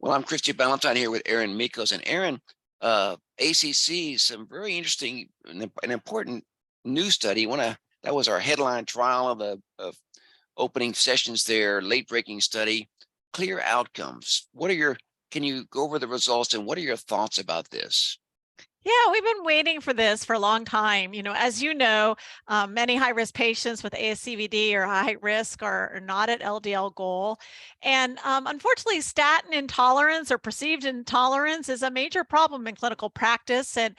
Well, I'm Christy Ballantyne here with Aaron Michos. And Aaron, ACC, some very interesting and important new study. That was our headline trial of the opening sessions there, late breaking study, clear outcomes. Can you go over the results and what are your thoughts about this? Yeah, we've been waiting for this for a long time. As you know, many high-risk patients with ASCVD or high risk are not at LDL goal. And unfortunately, statin intolerance or perceived intolerance is a major problem in clinical practice. And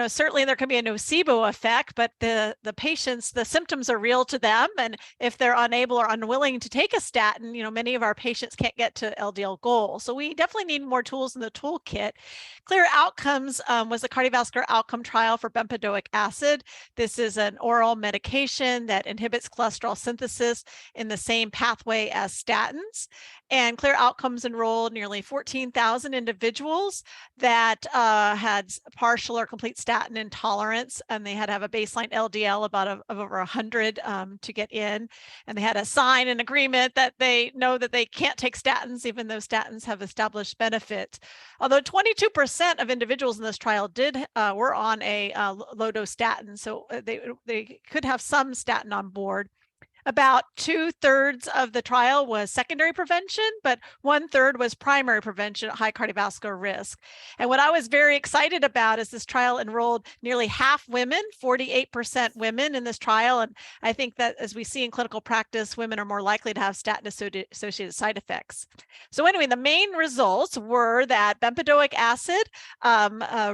certainly there can be a nocebo effect, but the patients, the symptoms are real to them. And if they're unable or unwilling to take a statin, many of our patients can't get to LDL goal. So we definitely need more tools in the toolkit. Clear Outcomes was a cardiovascular outcome trial for bempedoic acid. This is an oral medication that inhibits cholesterol synthesis in the same pathway as statins. And Clear Outcomes enrolled nearly 14,000 individuals that had partial or complete statin intolerance, and they had to have a baseline LDL of over 100 to get in. And they had to sign an agreement that they know that they can't take statins, even though statins have established benefits. Although 22% of individuals in this trial were on a low-dose statin, so they could have some statin on board. About 2/3 of the trial was secondary prevention, but 1/3 was primary prevention at high cardiovascular risk. And what I was very excited about is this trial enrolled nearly half women, 48% women in this trial. And I think that as we see in clinical practice, women are more likely to have statin-associated side effects. So anyway, the main results were that bempedoic acid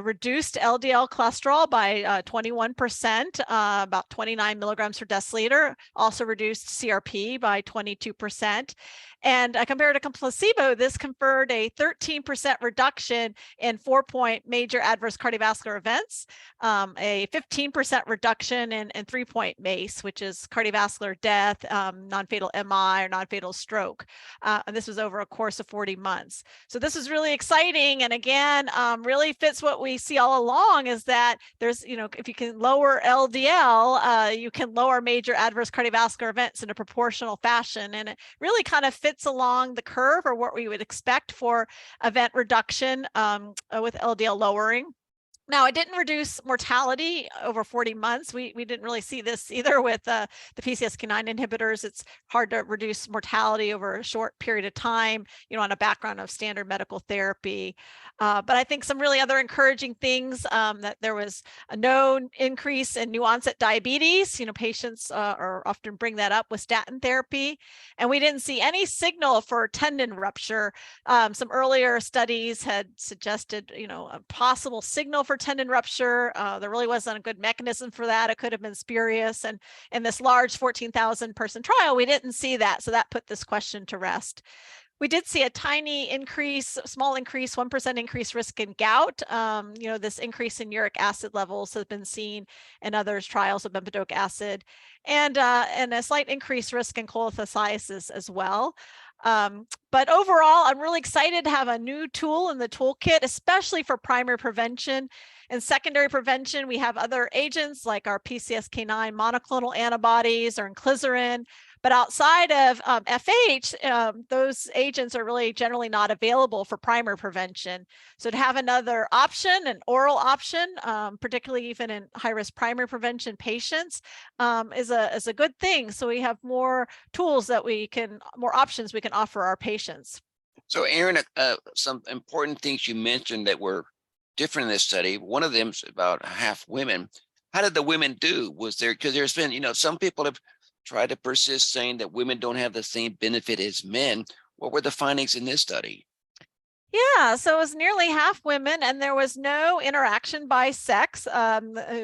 reduced LDL cholesterol by 21%, about 29 milligrams per deciliter, also reduced CRP by 22%. And compared to placebo, this conferred a 13% reduction in 4-point major adverse cardiovascular events, a 15% reduction in 3-point MACE, which is cardiovascular death, non-fatal MI, or non-fatal stroke. And this was over a course of 40 months. So this is really exciting. And again, really fits what we see all along, is that there's, if you can lower LDL, you can lower major adverse cardiovascular events in a proportional fashion. And it really kind of fits along the curve, or what we would expect for event reduction with LDL lowering. Now, it didn't reduce mortality over 40 months. We didn't really see this either with the PCSK9 inhibitors. It's hard to reduce mortality over a short period of time, on a background of standard medical therapy. But I think some really other encouraging things, that there was a known increase in new onset diabetes. Patients are often bring that up with statin therapy. And we didn't see any signal for tendon rupture. Some earlier studies had suggested, a possible signal for tendon rupture. There really wasn't a good mechanism for that. It could have been spurious. And in this large 14,000 person trial, we didn't see that. So that put this question to rest. We did see a tiny increase, small increase, 1% increase risk in gout. This increase in uric acid levels has been seen in other trials of bempedoic acid, and a slight increased risk in cholelithiasis as well. But overall, I'm really excited to have a new tool in the toolkit, especially for primary prevention. And secondary prevention, we have other agents like our PCSK9 monoclonal antibodies or inclisiran. But outside of FH, those agents are really generally not available for primary prevention. So to have another option, an oral option, particularly even in high-risk primary prevention patients, is a good thing. So we have more tools more options we can offer our patients. So Aaron, some important things you mentioned that were different in this study. One of them is about half women. How did the women do? Because there's been, some people have tried to persist saying that women don't have the same benefit as men. What were the findings in this study? Yeah, so it was nearly half women, and there was no interaction by sex.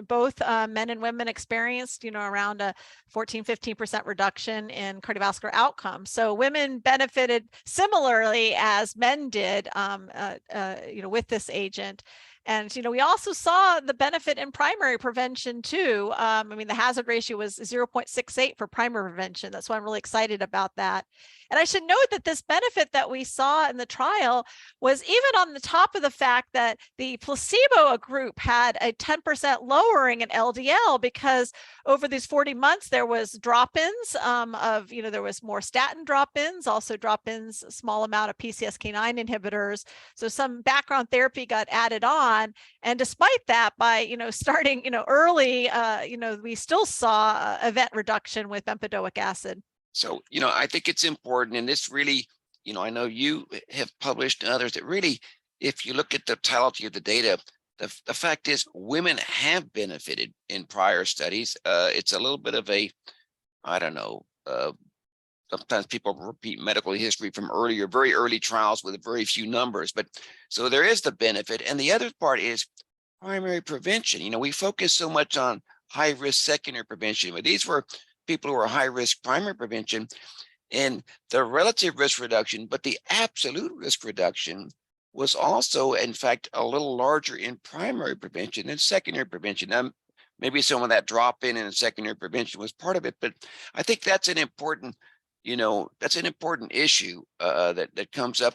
Both men and women experienced, around a 14-15% reduction in cardiovascular outcomes. So women benefited similarly as men did, with this agent. And, we also saw the benefit in primary prevention too. I mean, the hazard ratio was 0.68 for primary prevention. That's why I'm really excited about that. And I should note that this benefit that we saw in the trial was even on the top of the fact that the placebo group had a 10% lowering in LDL, because over these 40 months, there was drop-ins there was more statin drop-ins, also drop-ins, a small amount of PCSK9 inhibitors. So some background therapy got added on. And despite that, by, starting, early, we still saw event reduction with bempedoic acid. So, I think it's important, and this really, I know you have published and others that really, if you look at the totality of the data, the fact is women have benefited in prior studies. It's a little bit of a, I don't know, sometimes people repeat medical history from earlier, very early trials with very few numbers, but so there is the benefit. And the other part is primary prevention. We focus so much on high risk secondary prevention, but these were people who are high risk primary prevention, and the relative risk reduction, but the absolute risk reduction was also, in fact, a little larger in primary prevention than secondary prevention. Maybe some of that drop in secondary prevention was part of it, but I think that's an important, that's an important issue that comes up.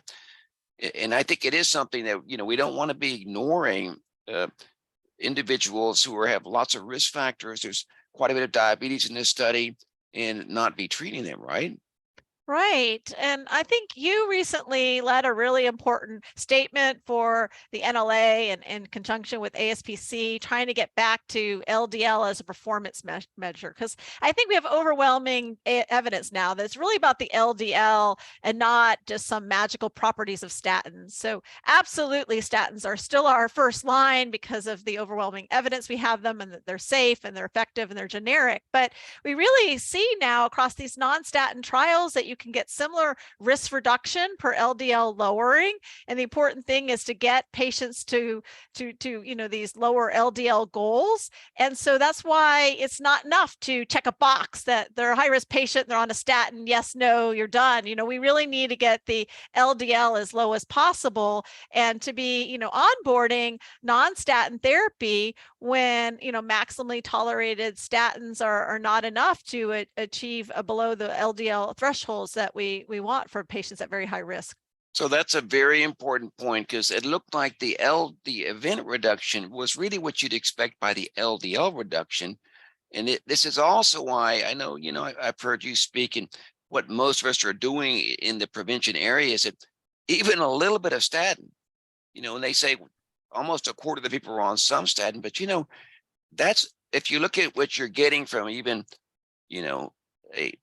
And I think it is something that, we don't want to be ignoring individuals who have lots of risk factors. There's quite a bit of diabetes in this study, and not be treating them, right? Right. And I think you recently led a really important statement for the NLA and in conjunction with ASPC, trying to get back to LDL as a performance measure, because I think we have overwhelming evidence now that it's really about the LDL and not just some magical properties of statins. So absolutely, statins are still our first line because of the overwhelming evidence we have them, and that they're safe and they're effective and they're generic. But we really see now across these non-statin trials that you can get similar risk reduction per LDL lowering. And the important thing is to get patients to these lower LDL goals. And so that's why it's not enough to check a box that they're a high risk patient, they're on a statin, yes, no, you're done. We really need to get the LDL as low as possible, and to be, onboarding non-statin therapy when, maximally tolerated statins are not enough to achieve below the LDL thresholds that we want for patients at very high risk. So that's a very important point, because it looked like the event reduction was really what you'd expect by the LDL reduction. And this is also why I know, I've heard you speak, and what most of us are doing in the prevention area is that even a little bit of statin, and they say almost a quarter of the people are on some statin, but that's, if you look at what you're getting from even, a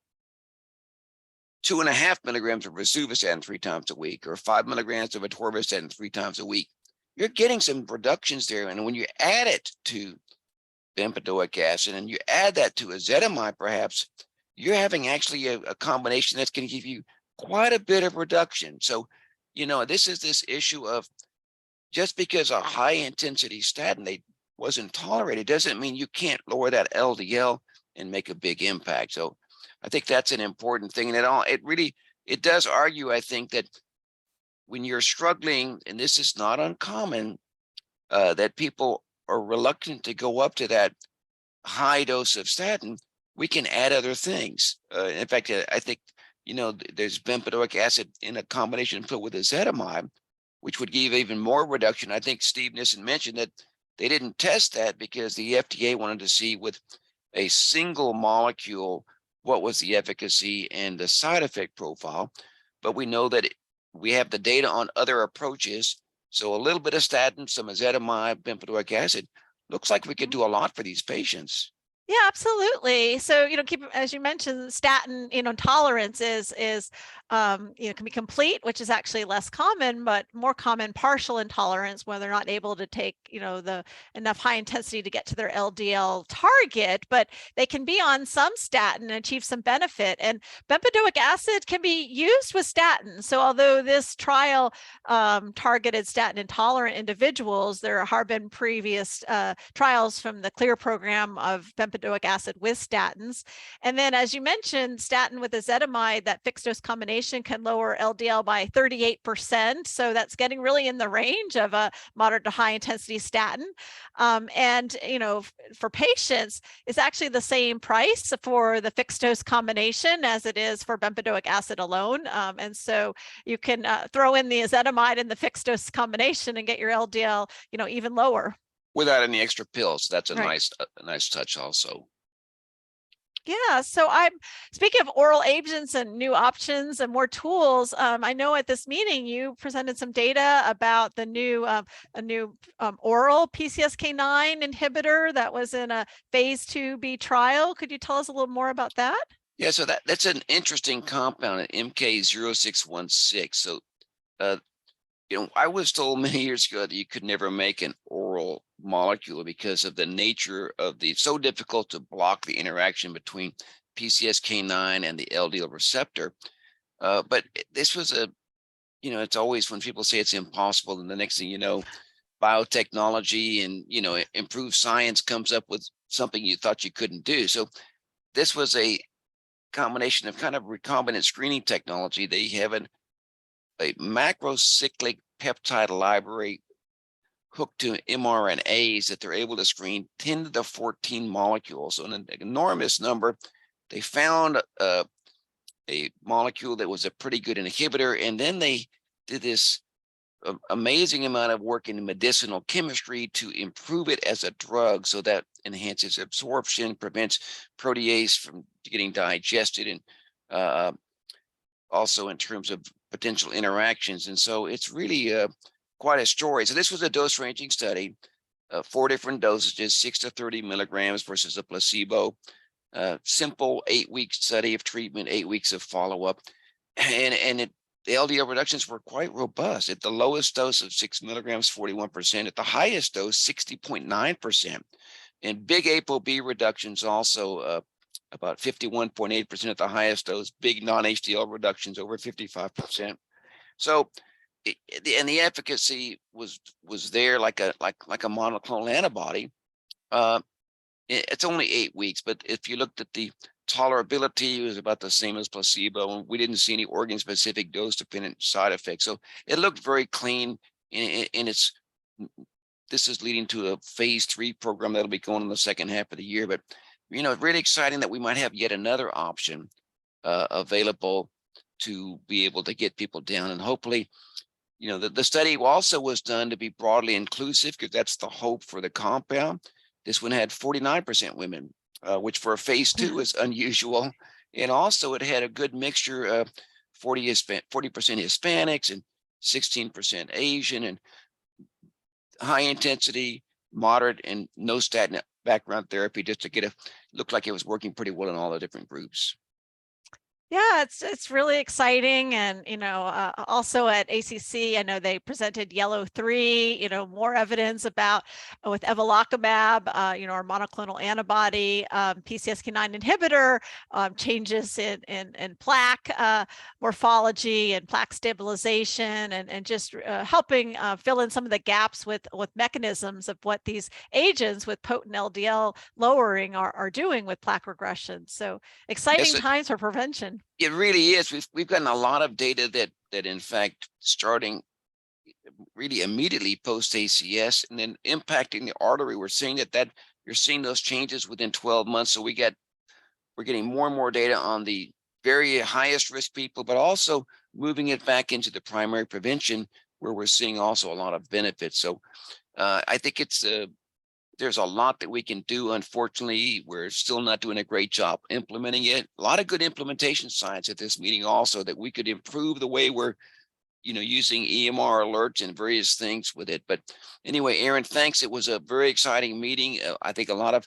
2.5 milligrams of rosuvastatin 3 times a week, or 5 milligrams of atorvastatin 3 times a week, you're getting some reductions there. And when you add it to bempedoic acid and you add that to ezetimibe, perhaps you're having actually a combination that's going to give you quite a bit of reduction. So, this is this issue of, just because a high intensity statin wasn't tolerated doesn't mean you can't lower that LDL and make a big impact. So I think that's an important thing. And it does argue, I think, that when you're struggling, and this is not uncommon, that people are reluctant to go up to that high dose of statin, we can add other things. In fact, I think, there's bempedoic acid in a combination put with ezetimibe, which would give even more reduction. I think Steve Nissen mentioned that they didn't test that because the FDA wanted to see with a single molecule what was the efficacy and the side effect profile. But we know that we have the data on other approaches. So a little bit of statin, some ezetimibe, bempedoic acid, looks like we could do a lot for these patients. Yeah, absolutely. So, keep, as you mentioned, statin, tolerance is can be complete, which is actually less common, but more common partial intolerance, where they're not able to take, the enough high intensity to get to their LDL target, but they can be on some statin and achieve some benefit. And bempedoic acid can be used with statin. So although this trial targeted statin intolerant individuals, there have been previous trials from the CLEAR program of bempedoic bempedoic acid with statins. And then, as you mentioned, statin with ezetimibe, that fixed dose combination can lower LDL by 38%. So that's getting really in the range of a moderate to high intensity statin. And, for patients, it's actually the same price for the fixed dose combination as it is for bempedoic acid alone. And so you can throw in the ezetimibe and the fixed dose combination and get your LDL, even lower. Without any extra pills. That's a Right. nice touch also. Yeah, so I'm speaking of oral agents and new options and more tools. I know at this meeting you presented some data about the new oral PCSK9 inhibitor that was in a phase 2b trial. Could you tell us a little more about that? Yeah, so that's an interesting compound at MK0616. So I was told many years ago that you could never make an oral molecule because of the nature of so difficult to block the interaction between PCSK9 and the LDL receptor. But this was it's always when people say it's impossible, and the next thing you know, biotechnology and improved science comes up with something you thought you couldn't do. So this was a combination of kind of recombinant screening technology. They have a macrocyclic peptide library hooked to mRNAs that they're able to screen 10 to the 14 molecules, so an enormous number. They found a molecule that was a pretty good inhibitor, and then they did this amazing amount of work in medicinal chemistry to improve it as a drug, so that enhances absorption, prevents protease from getting digested, and also in terms of potential interactions. And so it's really quite a story. So this was a dose ranging study, 4 different dosages, 6 to 30 milligrams versus a placebo. Simple 8-week study of treatment, 8 weeks of follow-up, and the LDL reductions were quite robust. At the lowest dose of 6 milligrams, 41%. At the highest dose, 60.9%. And big ApoB reductions also, about 51.8% at the highest dose. Big non-HDL reductions over 55%. So, and the efficacy was there like a monoclonal antibody. It's only 8 weeks, but if you looked at the tolerability, it was about the same as placebo, and we didn't see any organ-specific dose-dependent side effects. So it looked very clean, and this is leading to a phase 3 program that'll be going in the second half of the year. But really exciting that we might have yet another option available to be able to get people down, and hopefully, the study also was done to be broadly inclusive, because that's the hope for the compound. This one had 49% women, which for a phase 2 is unusual. And also it had a good mixture of 40% Hispanics and 16% Asian, and high intensity, moderate, and no statin background therapy, just to looked like it was working pretty well in all the different groups. Yeah, it's really exciting. And, also at ACC, I know they presented Yellow 3, more evidence about with evolocumab, our monoclonal antibody, PCSK9 inhibitor, changes in plaque morphology and plaque stabilization, and just helping fill in some of the gaps with mechanisms of what these agents with potent LDL lowering are doing with plaque regression. So exciting times for prevention. It really is. We've gotten a lot of data that in fact, starting really immediately post ACS and then impacting the artery, we're seeing that you're seeing those changes within 12 months. So we're getting more and more data on the very highest risk people, but also moving it back into the primary prevention, where we're seeing also a lot of benefits. So I think there's a lot that we can do. Unfortunately, we're still not doing a great job implementing it. A lot of good implementation science at this meeting also, that we could improve the way we're, using EMR alerts and various things with it. But anyway, Aaron, thanks. It was a very exciting meeting. I think a lot of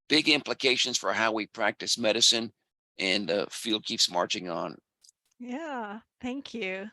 big implications for how we practice medicine, and the field keeps marching on. Yeah, thank you.